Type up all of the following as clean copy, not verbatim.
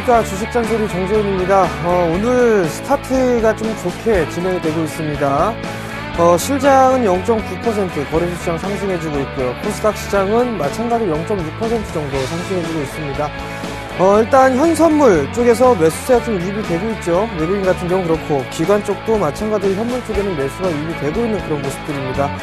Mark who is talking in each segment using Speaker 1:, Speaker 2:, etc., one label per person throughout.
Speaker 1: 안녕하십니까. 주식잔소리 정재훈입니다. 오늘 스타트가 좀 좋게 진행이 되고 있습니다. 실장은 0.9% 거래소 시장 상승해주고 있고요. 코스닥 시장은 마찬가지로 0.6% 정도 상승해주고 있습니다. 일단 현선물 쪽에서 매수세가 좀 유입이 되고 있죠. 외국인 같은 경우 그렇고, 기관 쪽도 마찬가지로 현물 쪽에는 매수가 유입이 되고 있는 그런 모습들입니다.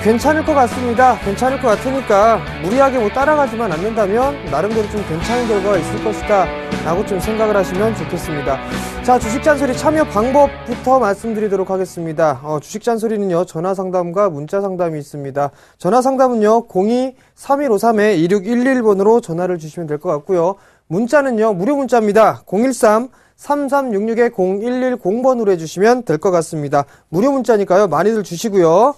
Speaker 1: 괜찮을 것 같습니다. 괜찮을 것 같으니까 무리하게 따라가지만 않는다면 나름대로 좀 괜찮은 결과가 있을 것이다 라고 좀 생각을 하시면 좋겠습니다. 자, 주식잔소리 참여 방법부터 말씀드리도록 하겠습니다. 주식잔소리는요, 전화상담과 문자상담이 있습니다. 전화상담은요, 02-3153-2611번으로 전화를 주시면 될 것 같고요. 문자는요, 무료 문자입니다. 013-3366-0110번으로 해주시면 될 것 같습니다. 무료 문자니까요, 많이들 주시고요.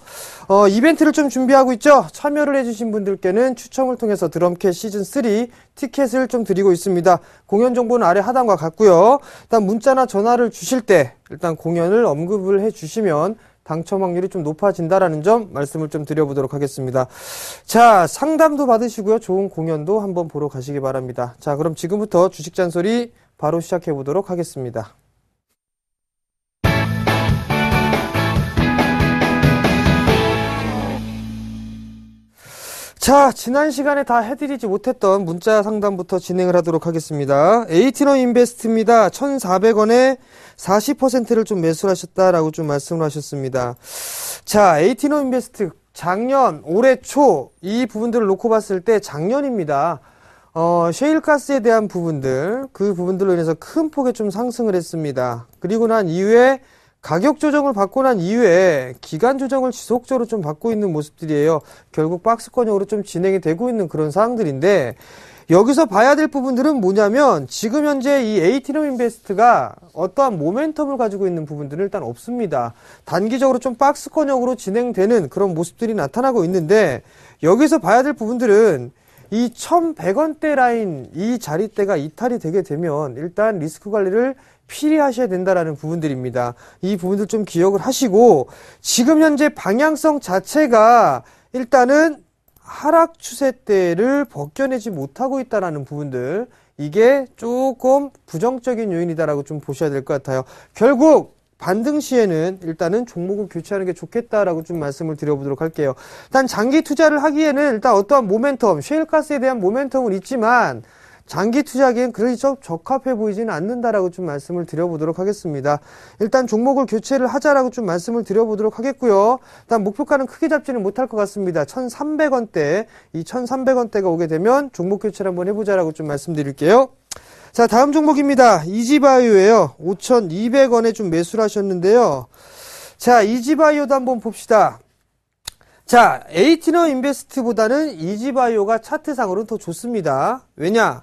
Speaker 1: 이벤트를 좀 준비하고 있죠. 참여를 해주신 분들께는 추첨을 통해서 드럼캣 시즌3 티켓을 좀 드리고 있습니다. 공연 정보는 아래 하단과 같고요. 일단 문자나 전화를 주실 때 일단 공연을 언급을 해주시면 당첨 확률이 좀 높아진다라는 점 말씀을 좀 드려보도록 하겠습니다. 자, 상담도 받으시고요. 좋은 공연도 한번 보러 가시기 바랍니다. 자, 그럼 지금부터 주식잔소리 바로 시작해 보도록 하겠습니다. 자, 지난 시간에 다 해드리지 못했던 문자 상담부터 진행을 하도록 하겠습니다. 에이티너 인베스트입니다. 1,400원에 40%를 좀 매수를 하셨다라고 좀 말씀을 하셨습니다. 자, 에이티너 인베스트 작년, 올해 초 이 부분들을 놓고 봤을 때 작년입니다. 셰일가스에 대한 부분들, 그 부분들로 인해서 큰 폭의 좀 상승을 했습니다. 그리고 난 이후에 가격 조정을 받고 난 이후에 기간 조정을 지속적으로 좀 받고 있는 모습들이에요. 결국 박스권형으로 좀 진행이 되고 있는 그런 상황들인데, 여기서 봐야 될 부분들은 뭐냐면, 지금 현재 이 에이티너 인베스트가 어떠한 모멘텀을 가지고 있는 부분들은 일단 없습니다. 단기적으로 좀 박스권형으로 진행되는 그런 모습들이 나타나고 있는데, 여기서 봐야 될 부분들은 이 1,100원대 라인, 이 자리대가 이탈이 되게 되면 일단 리스크 관리를 필히 하셔야 된다라는 부분들입니다. 이 부분들 좀 기억을 하시고, 지금 현재 방향성 자체가 일단은 하락 추세대를 벗겨내지 못하고 있다라는 부분들, 이게 조금 부정적인 요인이다라고 좀 보셔야 될 것 같아요. 결국 반등 시에는 일단은 종목을 교체하는 게 좋겠다라고 좀 말씀을 드려보도록 할게요. 일단 장기 투자를 하기에는 일단 어떠한 모멘텀, 셰일가스에 대한 모멘텀은 있지만 장기 투자하기엔 그렇게 좀 적합해 보이지는 않는다라고 좀 말씀을 드려보도록 하겠습니다. 일단 종목을 교체를 하자라고 좀 말씀을 드려보도록 하겠고요. 일단 목표가는 크게 잡지는 못할 것 같습니다. 1,300원대, 이 1,300원대가 오게 되면 종목 교체를 한번 해보자라고 좀 말씀드릴게요. 자, 다음 종목입니다. 이지바이오예요. 5,200원에 좀 매수를 하셨는데요. 자, 이지바이오도 한번 봅시다. 자, 에이티너 인베스트보다는 이지바이오가 차트상으로는 더 좋습니다. 왜냐?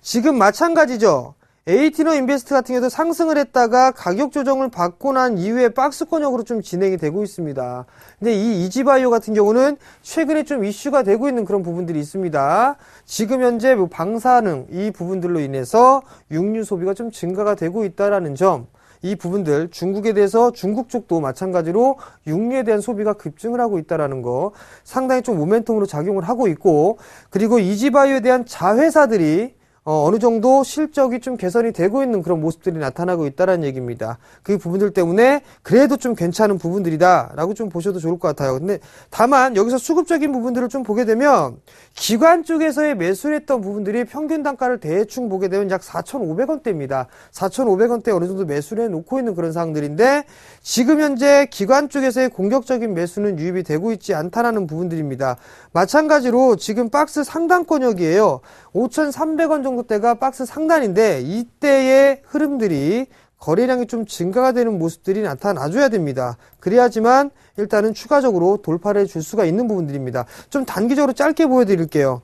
Speaker 1: 지금 마찬가지죠. 에이티너 인베스트 같은 경우도 상승을 했다가 가격 조정을 받고 난 이후에 박스권형으로 좀 진행이 되고 있습니다. 근데 이 이지바이오 같은 경우는 최근에 좀 이슈가 되고 있는 그런 부분들이 있습니다. 지금 현재 방사능 이 부분들로 인해서 육류 소비가 좀 증가가 되고 있다라는 점, 이 부분들 중국에 대해서 중국 쪽도 마찬가지로 육류에 대한 소비가 급증을 하고 있다라는 거 상당히 좀 모멘텀으로 작용을 하고 있고, 그리고 이지바이오에 대한 자회사들이 어느 정도 실적이 좀 개선이 되고 있는 그런 모습들이 나타나고 있다는 얘기입니다. 그 부분들 때문에 그래도 좀 괜찮은 부분들이다 라고 좀 보셔도 좋을 것 같아요. 근데 다만 여기서 수급적인 부분들을 좀 보게 되면 기관 쪽에서의 매수를 했던 부분들이 평균 단가를 대충 보게 되면 약 4,500원대입니다. 4,500원대 어느 정도 매수를 해놓고 있는 그런 상황들인데, 지금 현재 기관 쪽에서의 공격적인 매수는 유입이 되고 있지 않다라는 부분들입니다. 마찬가지로 지금 박스 상단권역이에요. 5,300원 정도대가 박스 상단인데, 이때의 흐름들이 거래량이 좀 증가가 되는 모습들이 나타나줘야 됩니다. 그래야지만 일단은 추가적으로 돌파를 해줄 수가 있는 부분들입니다. 좀 단기적으로 짧게 보여드릴게요.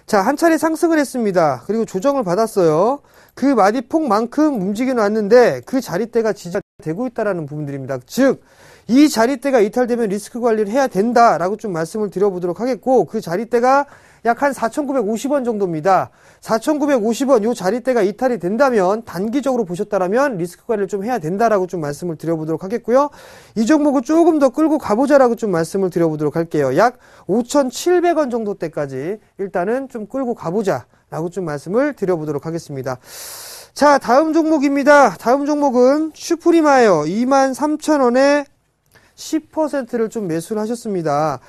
Speaker 1: 자, 한 차례 상승을 했습니다. 그리고 조정을 받았어요. 그 마디폭만큼 움직여 놨는데 그 자리대가 지지되고 있다는 부분들입니다. 즉, 이 자리대가 이탈되면 리스크 관리를 해야 된다라고 좀 말씀을 드려보도록 하겠고, 그 자리대가 약 한 4,950원 정도입니다. 4,950원 요 자리대가 이탈이 된다면 단기적으로 보셨다라면 리스크 관리를 좀 해야 된다라고 좀 말씀을 드려보도록 하겠고요. 이 종목을 조금 더 끌고 가보자라고 좀 말씀을 드려보도록 할게요. 약 5,700원 정도대까지 일단은 좀 끌고 가보자라고 좀 말씀을 드려보도록 하겠습니다. 자, 다음 종목입니다. 다음 종목은 슈프리마예요. 23,000원에 10%를 좀 매수를 하셨습니다.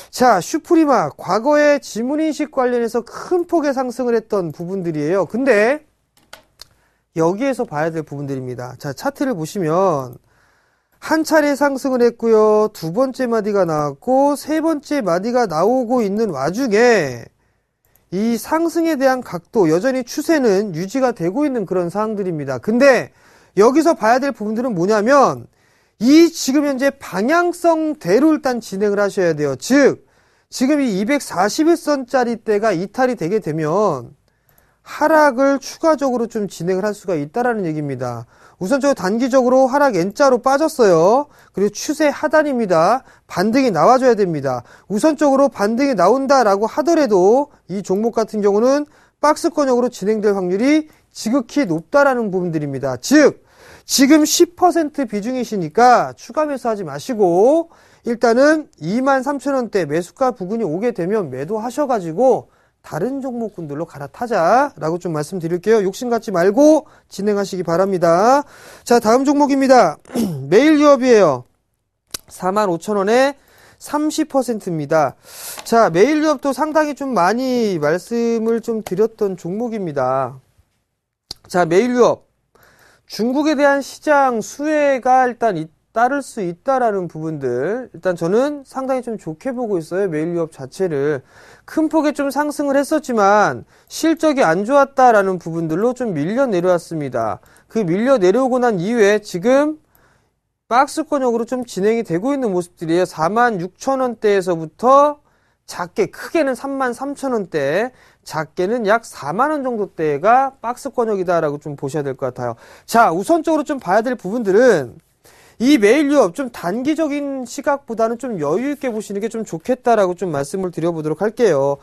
Speaker 1: 자, 슈프리마 과거에 지문인식 관련해서 큰 폭의 상승을 했던 부분들이에요. 근데 여기에서 봐야 될 부분들입니다. 자, 차트를 보시면 한 차례 상승을 했고요. 두 번째 마디가 나왔고 세 번째 마디가 나오고 있는 와중에 이 상승에 대한 각도, 여전히 추세는 유지가 되고 있는 그런 상황들입니다. 근데 여기서 봐야 될 부분들은 뭐냐면 이 지금 현재 방향성대로 일단 진행을 하셔야 돼요. 즉 지금 이 241선짜리 대가 이탈이 되게 되면 하락을 추가적으로 좀 진행을 할 수가 있다라는 얘기입니다. 우선적으로 단기적으로 하락 N자로 빠졌어요. 그리고 추세 하단입니다. 반등이 나와줘야 됩니다. 우선적으로 반등이 나온다라고 하더라도 이 종목 같은 경우는 박스권역으로 진행될 확률이 지극히 높다라는 부분들입니다. 즉 지금 10% 비중이시니까 추가 매수하지 마시고 일단은 23,000원대 매수가 부근이 오게 되면 매도하셔가지고 다른 종목군들로 갈아타자라고 좀 말씀드릴게요. 욕심 갖지 말고 진행하시기 바랍니다. 자, 다음 종목입니다. 매일 유업이에요. 45,000원에 30%입니다. 자, 매일 유업도 상당히 좀 많이 말씀을 좀 드렸던 종목입니다. 자, 매일 유업. 중국에 대한 시장 수혜가 일단 따를 수 있다라는 부분들, 일단 저는 상당히 좀 좋게 보고 있어요. 매일 유업 자체를. 큰 폭의 좀 상승을 했었지만 실적이 안 좋았다라는 부분들로 좀 밀려 내려왔습니다. 그 밀려 내려오고 난 이후에 지금 박스권역으로 좀 진행이 되고 있는 모습들이에요. 46,000원대에서부터 작게, 크게는 33,000원대, 작게는 약 4만원 정도대가 박스권역이다라고 좀 보셔야 될 것 같아요. 자, 우선적으로 좀 봐야 될 부분들은 이 매일 유업 좀 단기적인 시각보다는 좀 여유 있게 보시는 게 좀 좋겠다라고 좀 말씀을 드려보도록 할게요.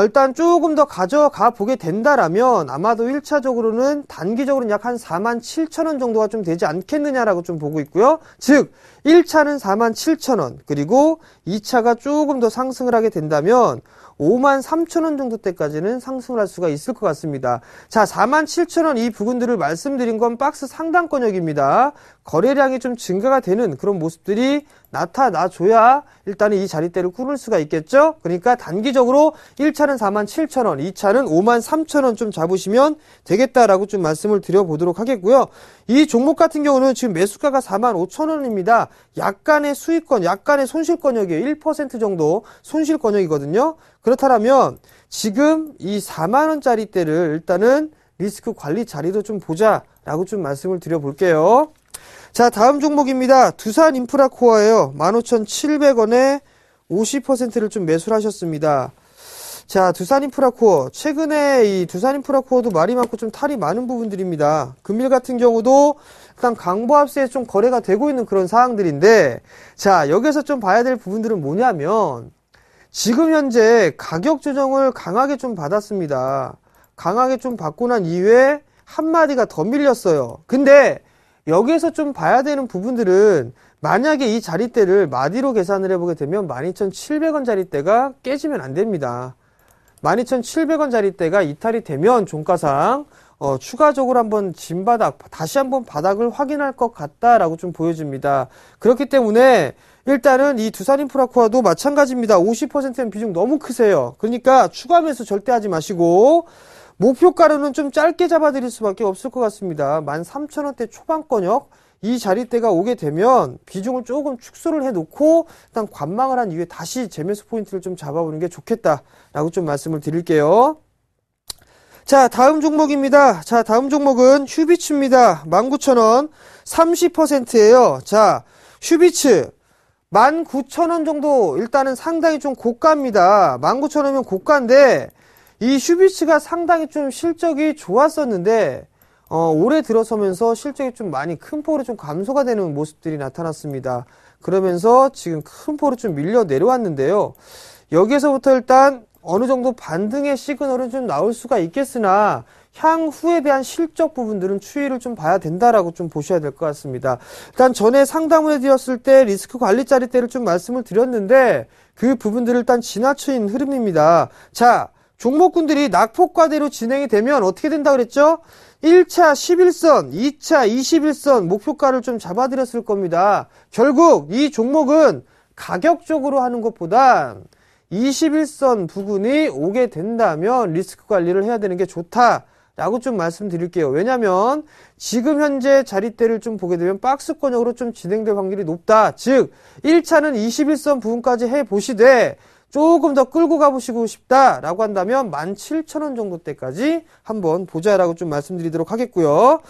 Speaker 1: 일단 조금 더 가져가 보게 된다라면 아마도 1차적으로는 단기적으로는 약 한 47,000원 정도가 좀 되지 않겠느냐라고 좀 보고 있고요. 즉 1차는 47,000원, 그리고 2차가 조금 더 상승을 하게 된다면 53,000원 정도 때까지는 상승을 할 수가 있을 것 같습니다. 자, 47,000원 이 부분들을 말씀드린 건 박스 상단권역입니다. 거래량이 좀 증가가 되는 그런 모습들이 나타나줘야 일단은 이 자리대를 끊을 수가 있겠죠. 그러니까 단기적으로 1차는 47,000원, 2차는 53,000원 좀 잡으시면 되겠다라고 좀 말씀을 드려보도록 하겠고요. 이 종목 같은 경우는 지금 매수가가 45,000원입니다. 약간의 수익권, 약간의 손실권역이에요. 1% 정도 손실권역이거든요. 그렇다면 지금 이 4만원짜리 대를 일단은 리스크 관리 자리도 좀 보자라고 좀 말씀을 드려볼게요. 자, 다음 종목입니다. 두산인프라코어예요. 15,700원에 50%를 좀 매수를 하셨습니다. 자, 두산인프라코어. 최근에 이 두산인프라코어도 말이 많고 좀 탈이 많은 부분들입니다. 금일 같은 경우도 일단 강보합세에 좀 거래가 되고 있는 그런 사항들인데, 자, 여기서 좀 봐야 될 부분들은 뭐냐면, 지금 현재 가격 조정을 강하게 좀 받았습니다. 강하게 좀 받고 난 이후에 한마디가 더 밀렸어요. 근데 여기에서 좀 봐야 되는 부분들은 만약에 이 자리대를 마디로 계산을 해보게 되면 12,700원 자리대가 깨지면 안 됩니다. 12,700원 자리대가 이탈이 되면 종가상 추가적으로 한번 진바닥, 다시 한번 바닥을 확인할 것 같다라고 좀 보여집니다. 그렇기 때문에 일단은 이 두산인프라코어도 마찬가지입니다. 50%는 비중 너무 크세요. 그러니까 추가 매수 절대 하지 마시고 목표가로는 좀 짧게 잡아드릴 수밖에 없을 것 같습니다. 13,000원대 초반권역 이 자리대가 오게 되면 비중을 조금 축소를 해놓고 일단 관망을 한 이후에 다시 재매수 포인트를 좀 잡아보는 게 좋겠다라고 좀 말씀을 드릴게요. 자, 다음 종목입니다. 자, 다음 종목은 휴비츠입니다. 19,000원 30%예요. 자, 휴비츠 19,000원 정도 일단은 상당히 좀 고가입니다. 19,000원이면 고가인데 이 휴비츠가 상당히 좀 실적이 좋았었는데 올해 들어서면서 실적이 좀 많이 큰 폭으로 좀 감소가 되는 모습들이 나타났습니다. 그러면서 지금 큰 폭으로 좀 밀려 내려왔는데요. 여기에서부터 일단 어느 정도 반등의 시그널은 좀 나올 수가 있겠으나 향후에 대한 실적 부분들은 추이를 좀 봐야 된다라고 좀 보셔야 될 것 같습니다. 일단 전에 상담을 해드렸을 때 리스크 관리 자리대를 좀 말씀을 드렸는데 그 부분들을 일단 지나친 흐름입니다. 자, 종목군들이 낙폭과대로 진행이 되면 어떻게 된다 그랬죠? 1차 11선, 2차 21선 목표가를 좀 잡아드렸을 겁니다. 결국 이 종목은 가격적으로 하는 것보다 21선 부근이 오게 된다면 리스크 관리를 해야 되는 게 좋다라고 좀 말씀드릴게요. 왜냐면 지금 현재 자리대를 좀 보게 되면 박스권역으로 좀 진행될 확률이 높다. 즉 1차는 21선 부근까지 해보시되 조금 더 끌고 가보시고 싶다라고 한다면 17,000원 정도 때까지 한번 보자라고 좀 말씀드리도록 하겠고요.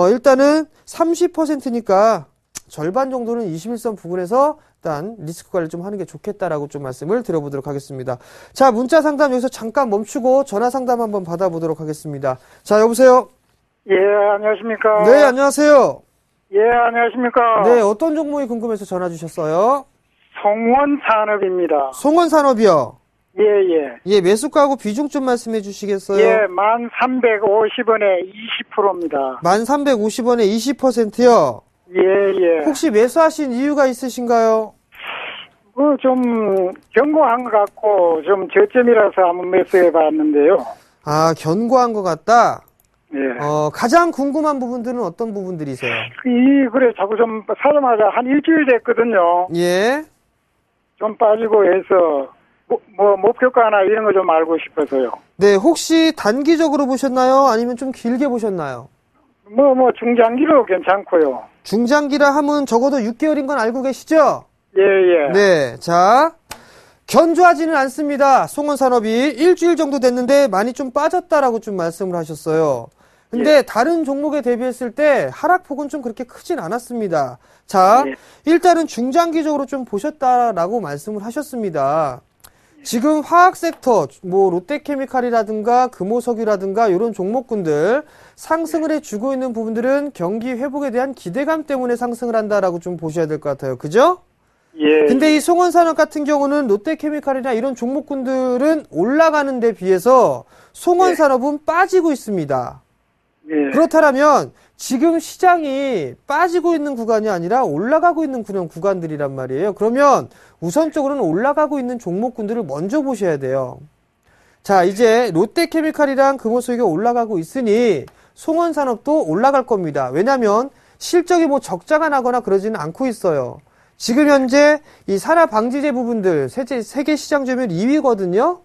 Speaker 1: 일단은 30%니까 절반 정도는 21선 부근에서 일단 리스크 관리 좀 하는 게 좋겠다라고 좀 말씀을 드려보도록 하겠습니다. 자, 문자 상담 여기서 잠깐 멈추고 전화 상담 한번 받아보도록 하겠습니다. 자, 여보세요?
Speaker 2: 예, 안녕하십니까?
Speaker 1: 네, 안녕하세요.
Speaker 2: 예, 안녕하십니까?
Speaker 1: 네, 어떤 종목이 궁금해서 전화 주셨어요?
Speaker 2: 송원산업입니다.
Speaker 1: 송원산업이요?
Speaker 2: 예, 예.
Speaker 1: 예, 매수가하고 비중 좀 말씀해 주시겠어요?
Speaker 2: 예, 1,350원에 20%입니다.
Speaker 1: 1,350원에 20%요?
Speaker 2: 예, 예.
Speaker 1: 혹시 매수하신 이유가 있으신가요?
Speaker 2: 좀 견고한 것 같고 좀 저점이라서 한번 매수해 봤는데요.
Speaker 1: 아, 견고한 것 같다?
Speaker 2: 예.
Speaker 1: 가장 궁금한 부분들은 어떤 부분들이세요?
Speaker 2: 그래, 자꾸 좀 사자마자 한 일주일 됐거든요.
Speaker 1: 예.
Speaker 2: 좀 빠지고 해서, 목표가나 이런 거 좀 알고 싶어서요.
Speaker 1: 네, 혹시 단기적으로 보셨나요? 아니면 좀 길게 보셨나요?
Speaker 2: 중장기로 괜찮고요.
Speaker 1: 중장기라 하면 적어도 6개월인 건 알고 계시죠?
Speaker 2: 예, 예.
Speaker 1: 네, 자. 견조하지는 않습니다. 송원산업이 일주일 정도 됐는데 많이 좀 빠졌다라고 좀 말씀을 하셨어요. 근데 다른 종목에 대비했을 때 하락폭은 좀 그렇게 크진 않았습니다. 자, 일단은 중장기적으로 좀 보셨다라고 말씀을 하셨습니다. 지금 화학 섹터, 롯데케미칼이라든가 금호석유라든가 이런 종목군들 상승을 해주고 있는 부분들은 경기 회복에 대한 기대감 때문에 상승을 한다라고 좀 보셔야 될 것 같아요. 그죠?
Speaker 2: 예.
Speaker 1: 근데 이 송원산업 같은 경우는 롯데케미칼이나 이런 종목군들은 올라가는 데 비해서 송원산업은 빠지고 있습니다.
Speaker 2: 예.
Speaker 1: 그렇다면 지금 시장이 빠지고 있는 구간이 아니라 올라가고 있는 그런 구간들이란 말이에요. 그러면 우선적으로는 올라가고 있는 종목군들을 먼저 보셔야 돼요. 자, 이제 롯데케미칼이랑 금호석유가 올라가고 있으니 송원산업도 올라갈 겁니다. 왜냐하면 실적이 적자가 나거나 그러지는 않고 있어요. 지금 현재 이 산화 방지제 부분들 세계 시장 점유율 2위거든요.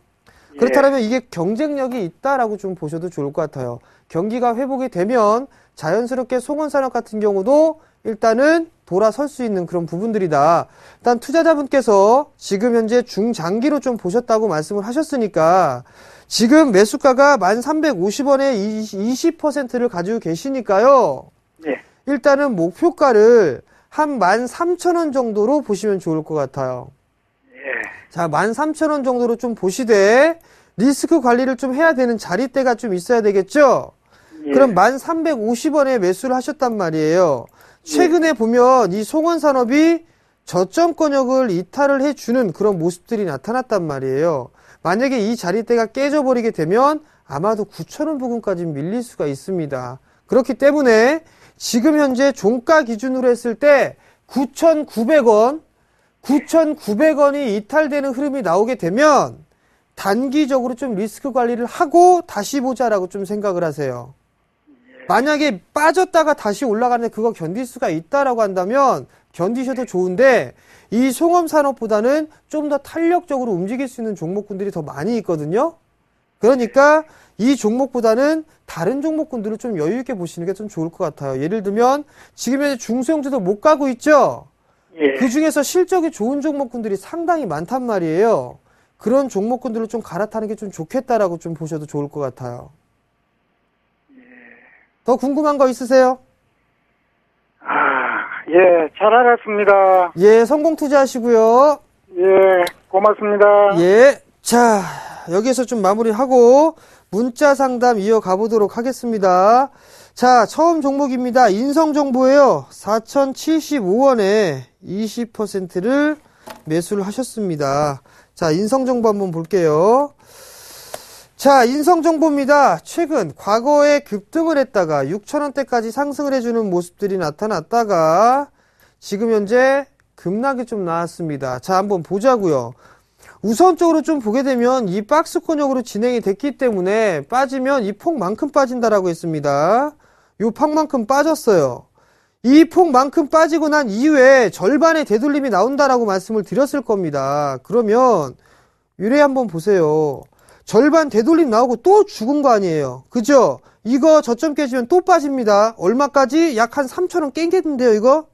Speaker 1: 그렇다면 이게 경쟁력이 있다라고 좀 보셔도 좋을 것 같아요. 경기가 회복이 되면 자연스럽게 송원산업 같은 경우도 일단은 돌아설 수 있는 그런 부분들이다. 일단 투자자분께서 지금 현재 중장기로 좀 보셨다고 말씀을 하셨으니까 지금 매수가가 1,350원에 20%를 가지고 계시니까요.
Speaker 2: 네.
Speaker 1: 일단은 목표가를 한 13,000원 정도로 보시면 좋을 것 같아요. 자, 13,000원 정도로 좀 보시되 리스크 관리를 좀 해야 되는 자리대가 좀 있어야 되겠죠? 그럼 1,350원에 매수를 하셨단 말이에요. 최근에 보면 이 송원산업이 저점권역을 이탈을 해주는 그런 모습들이 나타났단 말이에요. 만약에 이 자리대가 깨져버리게 되면 아마도 9,000원 부근까지 밀릴 수가 있습니다. 그렇기 때문에 지금 현재 종가 기준으로 했을 때 9,900원, 9,900원이 이탈되는 흐름이 나오게 되면 단기적으로 좀 리스크 관리를 하고 다시 보자라고 좀 생각을 하세요. 만약에 빠졌다가 다시 올라가는데 그거 견딜 수가 있다라고 한다면 견디셔도 좋은데 이 송원산업보다는 좀 더 탄력적으로 움직일 수 있는 종목군들이 더 많이 있거든요. 그러니까 이 종목보다는 다른 종목군들을 좀 여유 있게 보시는 게 좀 좋을 것 같아요. 예를 들면 지금 현재 중소형주도 못 가고 있죠. 그 중에서 실적이 좋은 종목군들이 상당히 많단 말이에요. 그런 종목군들을 좀 갈아타는 게 좀 좋겠다라고 좀 보셔도 좋을 것 같아요. 더 궁금한 거 있으세요?
Speaker 2: 잘 알았습니다.
Speaker 1: 예, 성공 투자하시고요.
Speaker 2: 예, 고맙습니다.
Speaker 1: 예, 자, 여기서 좀 마무리하고 문자 상담 이어가 보도록 하겠습니다. 자, 처음 종목입니다. 인성정보예요. 4,075원에 20%를 매수를 하셨습니다. 자, 인성정보 한번 볼게요. 자, 인성정보입니다. 최근 과거에 급등을 했다가 6,000원대까지 상승을 해주는 모습들이 나타났다가 지금 현재 급락이 좀 나왔습니다. 자, 한번 보자고요. 우선적으로 좀 보게 되면 이 박스권역으로 진행이 됐기 때문에 빠지면 이 폭만큼 빠진다라고 했습니다. 요 폭만큼 빠졌어요. 이 폭만큼 빠지고 난 이후에 절반의 되돌림이 나온다라고 말씀을 드렸을 겁니다. 그러면 유래 한번 보세요. 절반 되돌림 나오고 또 죽은 거 아니에요. 그죠? 이거 저점 깨지면 또 빠집니다. 얼마까지? 약 한 3,000원 깽겠는데요, 이거?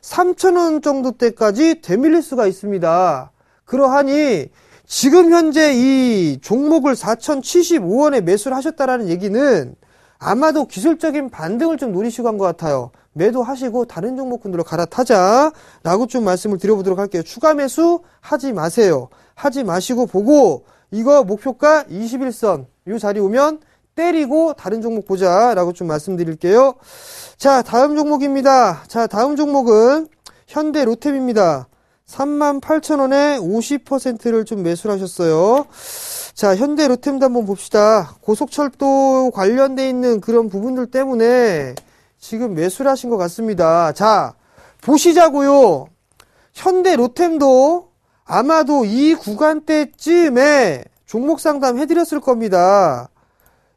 Speaker 1: 3,000원 정도 때까지 되밀릴 수가 있습니다. 그러하니 지금 현재 이 종목을 4,075원에 매수를 하셨다라는 얘기는 아마도 기술적인 반등을 좀 노리시고 한 것 같아요. 매도하시고 다른 종목군들로 갈아타자라고 좀 말씀을 드려보도록 할게요. 추가 매수 하지 마세요. 하지 마시고 보고 이거 목표가 21선 이 자리 오면 때리고 다른 종목 보자라고 좀 말씀드릴게요. 자, 다음 종목입니다. 자, 다음 종목은 현대 로템입니다. 38,000원에 50%를 좀 매수를 하셨어요. 자, 현대 로템도 한번 봅시다. 고속철도 관련돼 있는 그런 부분들 때문에 지금 매수를 하신 것 같습니다. 자, 보시자고요. 현대 로템도 아마도 이 구간대쯤에 종목 상담 해드렸을 겁니다.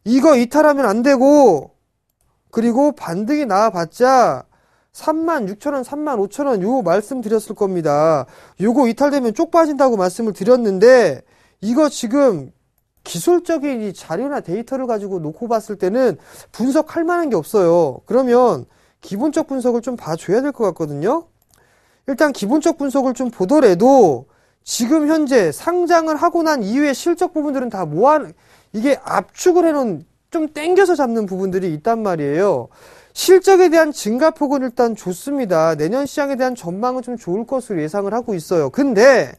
Speaker 1: 이거 이탈하면 안 되고, 그리고 반등이 나와봤자 36,000원, 35,000원 요 말씀 드렸을 겁니다. 요거 이탈되면 쪽 빠진다고 말씀을 드렸는데 이거 지금 기술적인 이 자료나 데이터를 가지고 놓고 봤을 때는 분석할 만한 게 없어요. 그러면 기본적 분석을 좀 봐줘야 될 것 같거든요. 일단 기본적 분석을 좀 보더라도 지금 현재 상장을 하고 난 이후에 실적 부분들은 다 이게 압축을 해놓은 좀 땡겨서 잡는 부분들이 있단 말이에요. 실적에 대한 증가폭은 일단 좋습니다. 내년 시장에 대한 전망은 좀 좋을 것으로 예상을 하고 있어요. 근데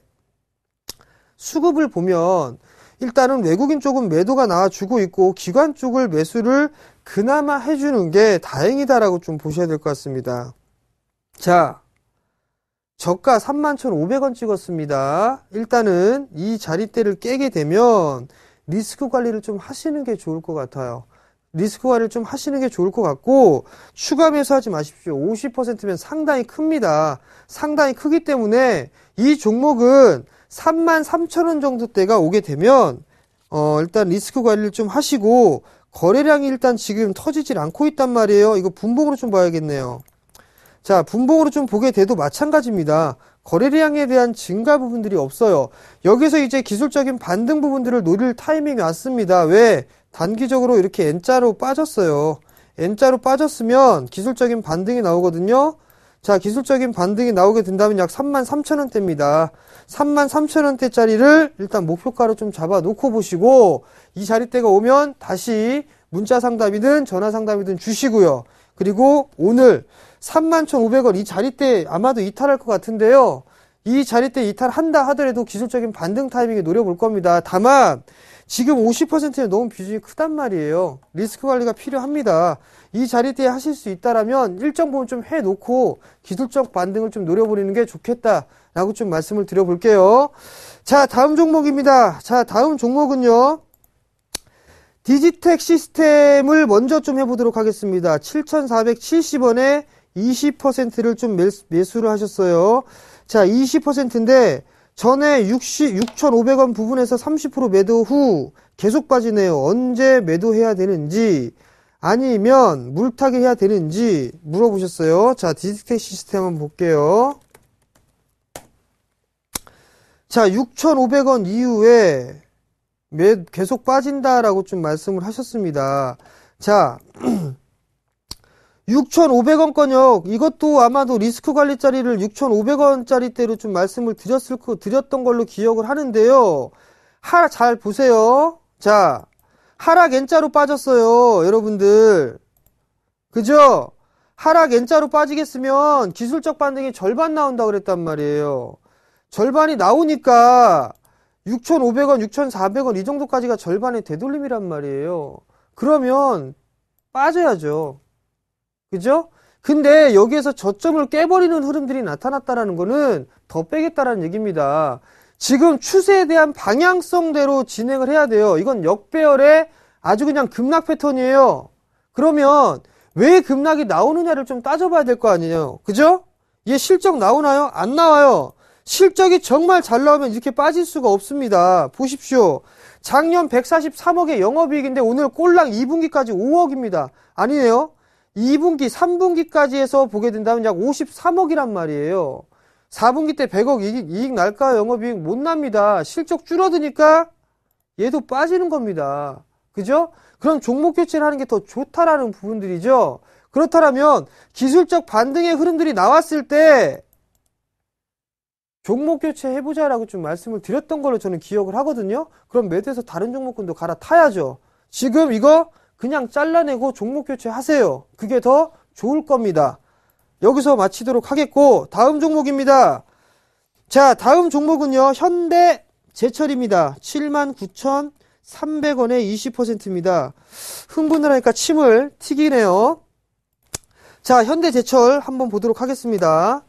Speaker 1: 수급을 보면 일단은 외국인 쪽은 매도가 나와주고 있고 기관 쪽을 매수를 그나마 해주는 게 다행이다라고 좀 보셔야 될 것 같습니다. 자, 저가 31,500원 찍었습니다. 일단은 이 자리대를 깨게 되면 리스크 관리를 좀 하시는 게 좋을 것 같아요. 리스크 관리를 좀 하시는 게 좋을 것 같고 추가 매수하지 마십시오. 50%면 상당히 큽니다. 상당히 크기 때문에 이 종목은 33,000원 정도 대가 오게 되면 일단 리스크 관리를 좀 하시고 거래량이 일단 지금 터지질 않고 있단 말이에요. 이거 분봉으로 좀 봐야겠네요. 자, 분봉으로 좀 보게 돼도 마찬가지입니다. 거래량에 대한 증가 부분들이 없어요. 여기서 이제 기술적인 반등 부분들을 노릴 타이밍이 왔습니다. 왜? 단기적으로 이렇게 N자로 빠졌어요. N자로 빠졌으면 기술적인 반등이 나오거든요. 자, 기술적인 반등이 나오게 된다면 약 33,000원대입니다. 33,000원대짜리를 일단 목표가로 좀 잡아 놓고 보시고 이 자리대가 오면 다시 문자 상담이든 전화 상담이든 주시고요. 그리고 오늘 31,500원 이 자리대 아마도 이탈할 것 같은데요. 이 자리대 이탈한다 하더라도 기술적인 반등 타이밍에 노려볼 겁니다. 다만 지금 50%는 너무 비중이 크단 말이에요. 리스크 관리가 필요합니다. 이 자리대에 하실 수 있다라면 일정 부분 좀 해놓고 기술적 반등을 좀 노려보는 게 좋겠다라고 좀 말씀을 드려볼게요. 자, 다음 종목입니다. 자, 다음 종목은요. 디지텍 시스템을 먼저 좀 해보도록 하겠습니다. 7,470원에 20%를 좀 매수를 하셨어요. 자, 20%인데 전에 6,500원 부분에서 30% 매도 후 계속 빠지네요. 언제 매도해야 되는지 아니면 물타기 해야 되는지 물어보셨어요. 자, 디지텍 시스템 한번 볼게요. 자, 6,500원 이후에 계속 빠진다라고 좀 말씀을 하셨습니다. 자, 6,500원 건역 이것도 아마도 리스크 관리짜리를 6,500원짜리 대로 좀 말씀을 드렸던 걸로 기억을 하는데요. 잘 보세요. 자, 하락 N자로 빠졌어요. 여러분들. 그죠? 하락 N자로 빠지겠으면 기술적 반등이 절반 나온다고 그랬단 말이에요. 절반이 나오니까 6,500원, 6,400원 이 정도까지가 절반의 되돌림이란 말이에요. 그러면 빠져야죠. 그죠? 근데 여기에서 저점을 깨버리는 흐름들이 나타났다라는 거는 더 빼겠다라는 얘기입니다. 지금 추세에 대한 방향성대로 진행을 해야 돼요. 이건 역배열의 아주 그냥 급락 패턴이에요. 그러면 왜 급락이 나오느냐를 좀 따져봐야 될 거 아니에요. 그죠? 얘 실적 나오나요? 안 나와요. 실적이 정말 잘 나오면 이렇게 빠질 수가 없습니다. 보십시오. 작년 143억의 영업이익인데 오늘 꼴랑 2분기까지 5억입니다. 아니네요. 2분기, 3분기까지 해서 보게 된다면 약 53억이란 말이에요. 4분기 때 100억 이익 날까요? 영업이익 못 납니다. 실적 줄어드니까 얘도 빠지는 겁니다. 그죠? 그럼 종목 교체를 하는 게 더 좋다라는 부분들이죠. 그렇다면 기술적 반등의 흐름들이 나왔을 때 종목 교체 해보자라고 좀 말씀을 드렸던 걸로 저는 기억을 하거든요. 그럼 매도해서 다른 종목군도 갈아타야죠. 지금 이거 그냥 잘라내고 종목 교체 하세요. 그게 더 좋을 겁니다. 여기서 마치도록 하겠고 다음 종목입니다. 자, 다음 종목은요. 현대제철입니다. 79,300원에 20%입니다. 흥분을 하니까 침을 튀기네요. 자, 현대제철 한번 보도록 하겠습니다.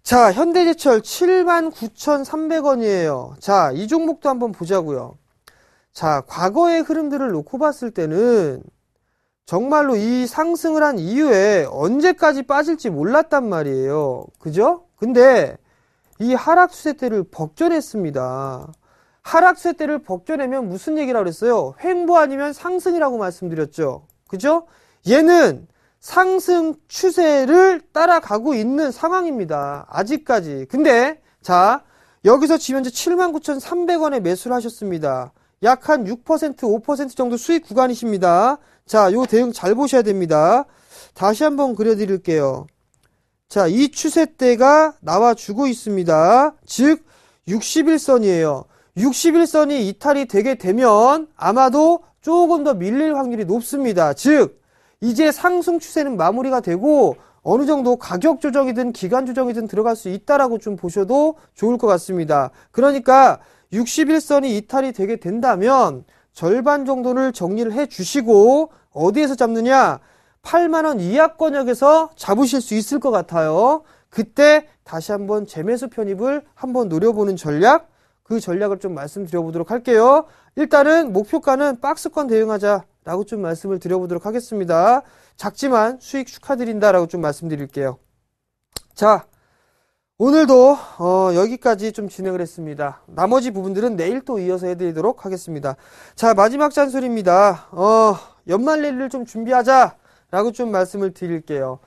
Speaker 1: 자, 현대제철 79,300원이에요. 자, 이 종목도 한번 보자고요. 자, 과거의 흐름들을 놓고 봤을 때는 정말로 이 상승을 한 이후에 언제까지 빠질지 몰랐단 말이에요. 그죠? 근데 이 하락 추세대를 벗겨냈습니다. 하락 추세대를 벗겨내면 무슨 얘기라고 그랬어요? 횡보 아니면 상승이라고 말씀드렸죠. 그죠? 얘는 상승 추세를 따라가고 있는 상황입니다. 아직까지. 근데 자, 여기서 지금 현재 79,300원에 매수를 하셨습니다. 약 한 6%, 5% 정도 수익 구간이십니다. 자, 요 대응 잘 보셔야 됩니다. 다시 한번 그려드릴게요. 자, 이 추세대가 나와주고 있습니다. 즉 61선이에요. 61선이 이탈이 되게 되면 아마도 조금 더 밀릴 확률이 높습니다. 즉 이제 상승 추세는 마무리가 되고 어느 정도 가격 조정이든 기간 조정이든 들어갈 수 있다라고 좀 보셔도 좋을 것 같습니다. 그러니까 61선이 이탈이 되게 된다면 절반 정도를 정리를 해 주시고 어디에서 잡느냐? 8만원 이하권역에서 잡으실 수 있을 것 같아요. 그때 다시 한번 재매수 편입을 한번 노려보는 전략, 그 전략을 좀 말씀드려보도록 할게요. 일단은 목표가는 박스권 대응하자라고 좀 말씀을 드려보도록 하겠습니다. 작지만 수익 축하드린다라고 좀 말씀드릴게요. 자, 오늘도 여기까지 좀 진행을 했습니다. 나머지 부분들은 내일 또 이어서 해드리도록 하겠습니다. 자, 마지막 잔소리입니다. 연말 랠리를 좀 준비하자라고 좀 말씀을 드릴게요.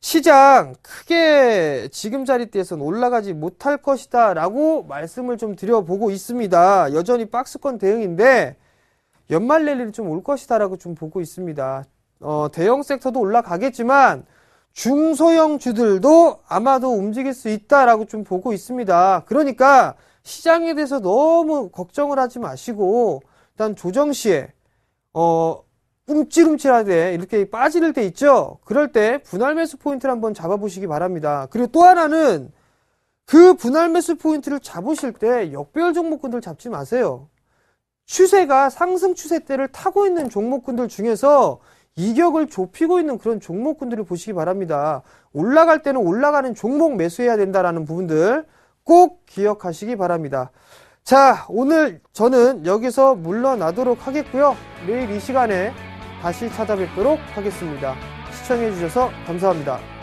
Speaker 1: 시장 크게 지금 자리대에서는 올라가지 못할 것이다 라고 말씀을 좀 드려보고 있습니다. 여전히 박스권 대응인데 연말 랠리는 좀 올 것이다 라고 좀 보고 있습니다. 대형 섹터도 올라가겠지만 중소형 주들도 아마도 움직일 수 있다라고 좀 보고 있습니다. 그러니까 시장에 대해서 너무 걱정을 하지 마시고 일단 조정 시에 움찔움찔하게 이렇게 빠질 때 있죠. 그럴 때 분할 매수 포인트를 한번 잡아보시기 바랍니다. 그리고 또 하나는 그 분할 매수 포인트를 잡으실 때 역배열 종목군들 잡지 마세요. 추세가 상승 추세대를 타고 있는 종목군들 중에서 이격을 좁히고 있는 그런 종목군들을 보시기 바랍니다. 올라갈 때는 올라가는 종목 매수해야 된다라는 부분들 꼭 기억하시기 바랍니다. 자, 오늘 저는 여기서 물러나도록 하겠고요. 내일 이 시간에 다시 찾아뵙도록 하겠습니다. 시청해주셔서 감사합니다.